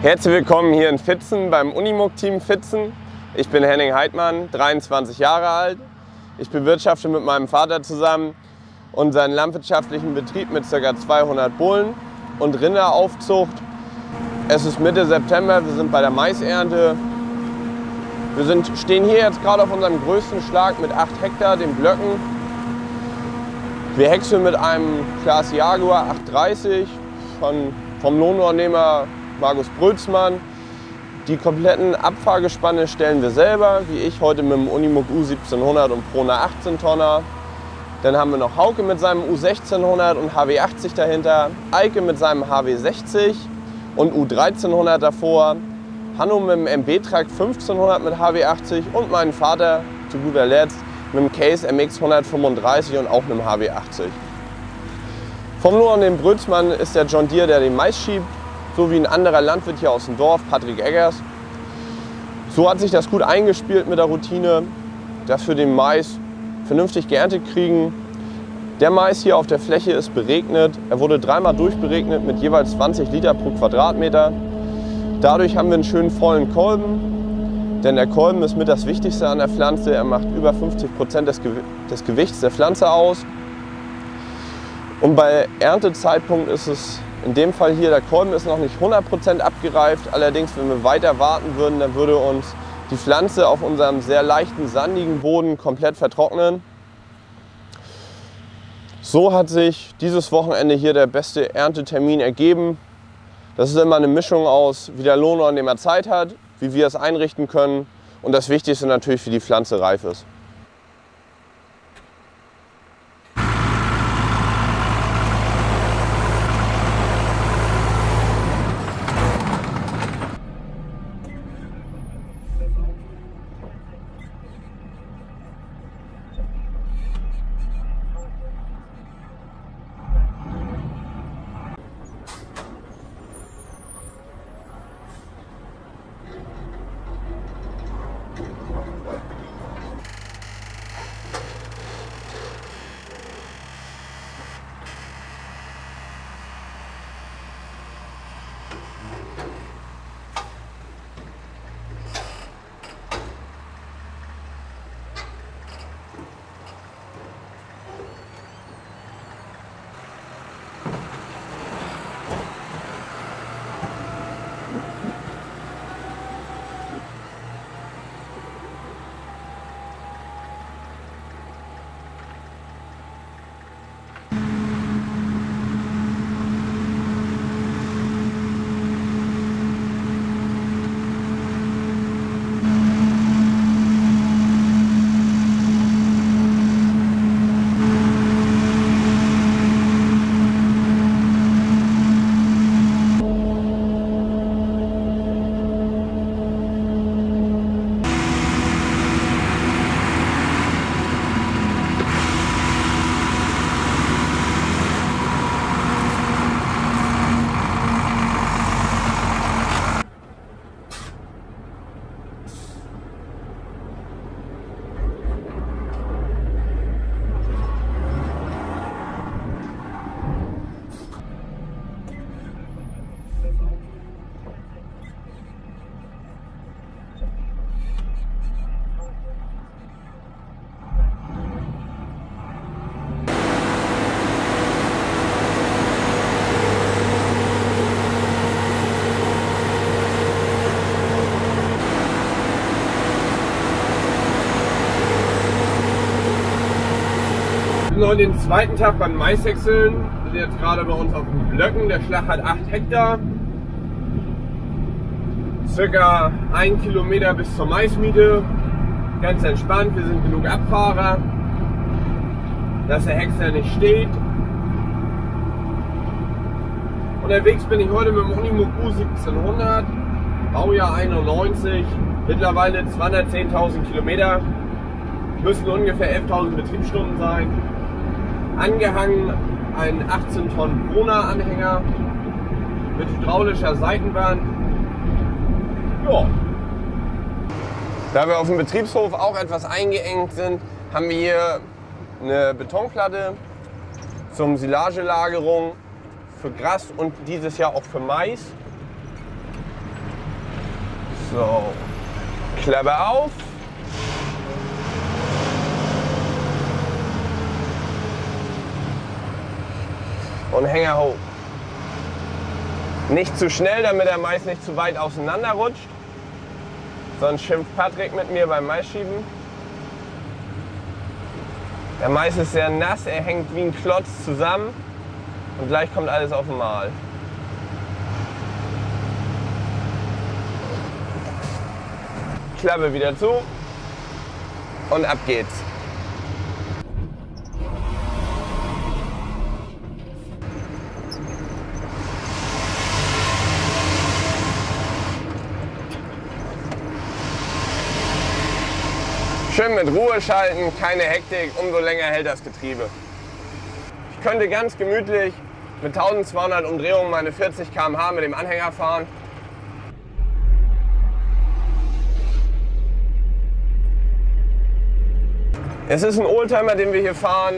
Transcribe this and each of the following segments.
Herzlich willkommen hier in Vitzen beim Unimog-Team Vitzen. Ich bin Henning Heidmann, 23 Jahre alt. Ich bewirtschafte mit meinem Vater zusammen unseren landwirtschaftlichen Betrieb mit ca. 200 Bullen und Rinderaufzucht. Es ist Mitte September, wir sind bei der Maisernte. Wir stehen hier jetzt gerade auf unserem größten Schlag mit 8 Hektar, den Blöcken. Wir häckseln mit einem Claas Jaguar 830 vom Lohnunternehmer Markus Brölzmann. Die kompletten Abfahrgespanne stellen wir selber, wie ich heute mit dem Unimog U1700 und Prona 18 Tonner. Dann haben wir noch Hauke mit seinem U1600 und HW80 dahinter, Eike mit seinem HW60 und U1300 davor, Hanno mit dem MB-Trakt 1500 mit HW80 und meinen Vater zu guter Letzt mit dem Case MX 135 und auch mit dem HW80. Vom Lohnunternehmer Brölzmann ist der John Deere, der den Mais schiebt, so wie ein anderer Landwirt hier aus dem Dorf, Patrick Eggers. So hat sich das gut eingespielt mit der Routine, dass wir den Mais vernünftig geerntet kriegen. Der Mais hier auf der Fläche ist beregnet. Er wurde dreimal durchberegnet mit jeweils 20 Liter pro Quadratmeter. Dadurch haben wir einen schönen vollen Kolben, denn der Kolben ist mit das Wichtigste an der Pflanze. Er macht über 50% des Gewichts der Pflanze aus. Und bei Erntezeitpunkt ist es in dem Fall hier, der Kolben ist noch nicht 100% abgereift. Allerdings, wenn wir weiter warten würden, dann würde uns die Pflanze auf unserem sehr leichten, sandigen Boden komplett vertrocknen. So hat sich dieses Wochenende hier der beste Erntetermin ergeben. Das ist immer eine Mischung aus, wie der Lohnunternehmer Zeit hat, wie wir es einrichten können und das Wichtigste natürlich, wie die Pflanze reif ist. Wir sind heute den zweiten Tag beim Maishäckseln. Wir sind jetzt gerade bei uns auf den Blöcken. Der Schlag hat 8 Hektar. Circa 1 Kilometer bis zur Maismiete. Ganz entspannt, wir sind genug Abfahrer, dass der Häcksler nicht steht. Unterwegs bin ich heute mit dem Unimog U1700, Baujahr 91, mittlerweile 210.000 Kilometer. Müssen ungefähr 11.000 Betriebsstunden sein. Angehangen ein 18 Tonnen Prona-Anhänger mit hydraulischer Seitenwand. Ja. Da wir auf dem Betriebshof auch etwas eingeengt sind, haben wir hier eine Betonplatte zum Silagelagerung für Gras und dieses Jahr auch für Mais. So, Klappe auf. Und Hänger hoch. Nicht zu schnell, damit der Mais nicht zu weit auseinander rutscht. Sonst schimpft Patrick mit mir beim Maisschieben. Der Mais ist sehr nass, er hängt wie ein Klotz zusammen. Und gleich kommt alles auf den Mahl. Klappe wieder zu und ab geht's. Schön mit Ruhe schalten, keine Hektik, umso länger hält das Getriebe. Ich könnte ganz gemütlich mit 1200 Umdrehungen meine 40 km/h mit dem Anhänger fahren. Es ist ein Oldtimer, den wir hier fahren.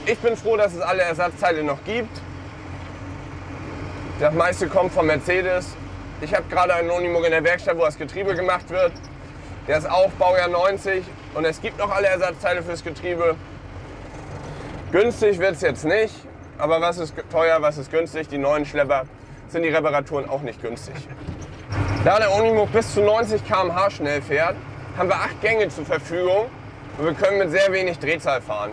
Ich bin froh, dass es alle Ersatzteile noch gibt. Das meiste kommt von Mercedes. Ich habe gerade einen Unimog in der Werkstatt, wo das Getriebe gemacht wird. Der ist auch Baujahr 90 und es gibt noch alle Ersatzteile fürs Getriebe. Günstig wird es jetzt nicht, aber was ist teuer, was ist günstig? Die neuen Schlepper sind die Reparaturen auch nicht günstig. Da der Unimog bis zu 90 km/h schnell fährt, haben wir 8 Gänge zur Verfügung und wir können mit sehr wenig Drehzahl fahren.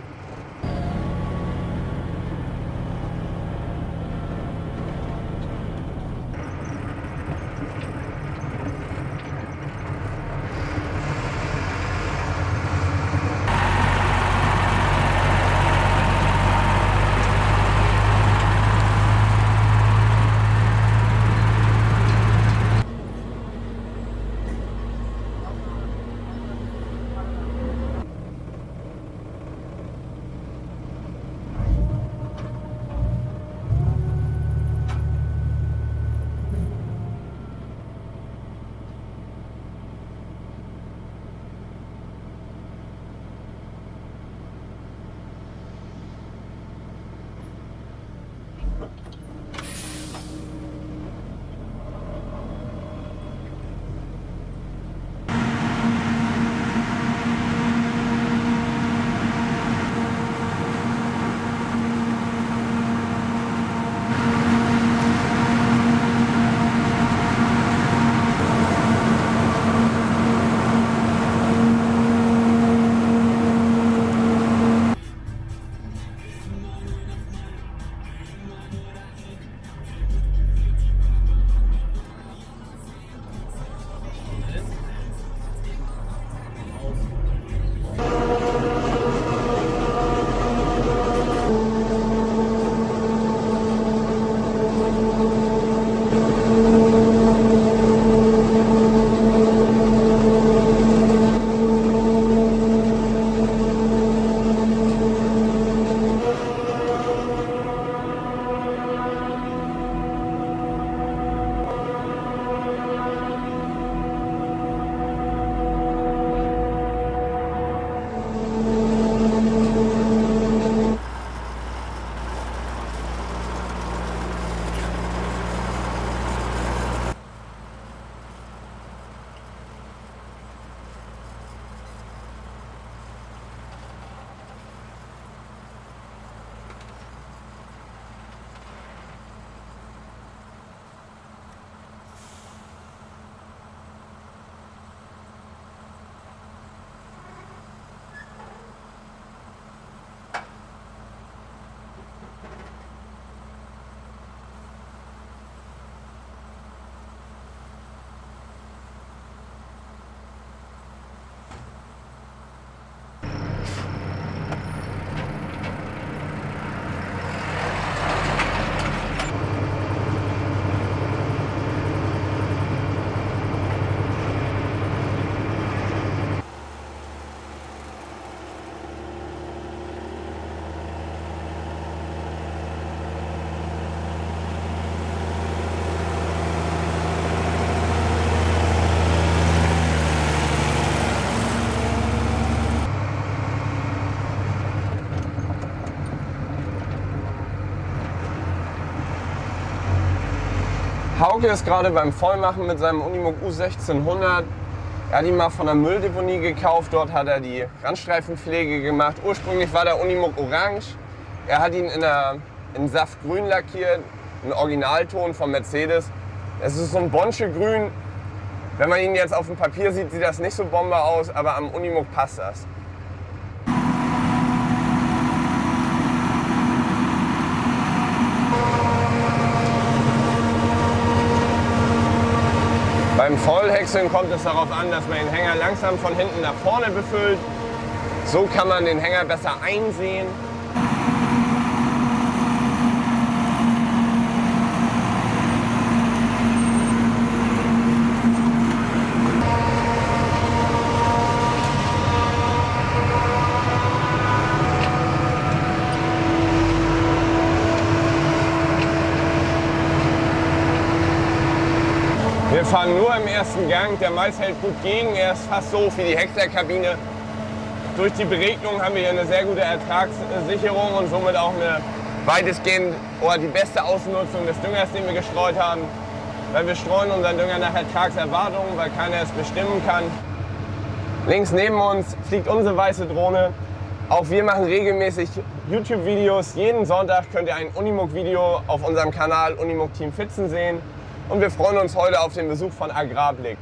Hauke ist gerade beim Vollmachen mit seinem Unimog U1600. Er hat ihn mal von der Mülldeponie gekauft, dort hat er die Randstreifenpflege gemacht. Ursprünglich war der Unimog orange. Er hat ihn in Saftgrün lackiert, ein Originalton von Mercedes. Es ist so ein Bonche-Grün. Wenn man ihn jetzt auf dem Papier sieht, sieht das nicht so Bombe aus, aber am Unimog passt das. Beim Vollhäckseln kommt es darauf an, dass man den Hänger langsam von hinten nach vorne befüllt. So kann man den Hänger besser einsehen. Wir fahren nur im ersten Gang, der Mais hält gut gegen, er ist fast so hoch wie die Häckslerkabine. Durch die Beregnung haben wir hier eine sehr gute Ertragssicherung und somit auch eine weitestgehend oder die beste Ausnutzung des Düngers, den wir gestreut haben. Weil wir streuen unseren Dünger nach Ertragserwartungen, weil keiner es bestimmen kann. Links neben uns fliegt unsere weiße Drohne. Auch wir machen regelmäßig YouTube-Videos. Jeden Sonntag könnt ihr ein Unimog-Video auf unserem Kanal Unimog Team Fitzen sehen. Und wir freuen uns heute auf den Besuch von Agrarblick.